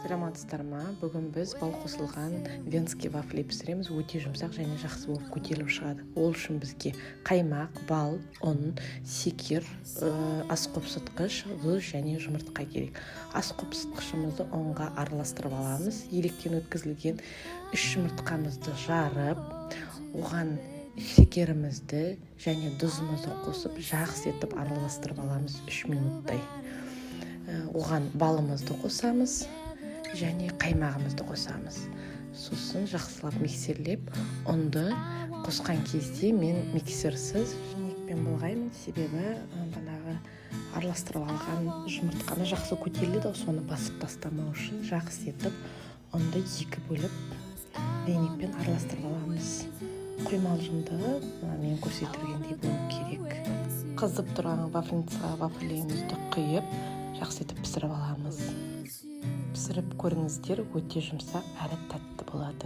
Саламатсыздар ма? Бүгін біз бал қосылған венский вафли пісіреміз. Өте жұмсақ және жақсы болып көтеріліп шығады. Ол үшін бізге қаймақ, бал, ұн, секер, асқопсытқыш, тұз және жұмыртқа керек. Асқопсытқышымызды ұнға араластырып аламыз. Електен өткізілген 3 жұмыртқамызды жарып, оған шекерімізді және тұзымызды қосып, жақсы етіп араластырып аламыз 3 минуттай. Оған балымызды қосамыз және қаймағымызды қосамыз. Сосын жақсылап миксерлеп, ұнды қосқан кезде мен миксерсіз жинекпен былғаймын, себебі банағы араластырып алған жұмыртқаны жақсы көтеріледі, соны басып тастамау үшін жақсы етіп ұнды 2 бөліп веникпен араластырып аламыз. Құймалжымды мен көрсетілгендей болу керек. Қызып тұрған вафлицаға вафлиімізді құйып, жақсы етіп пісіріп аламыз. Пісіріп көріңіздер, өте жұмсақ әрі тәтті болады.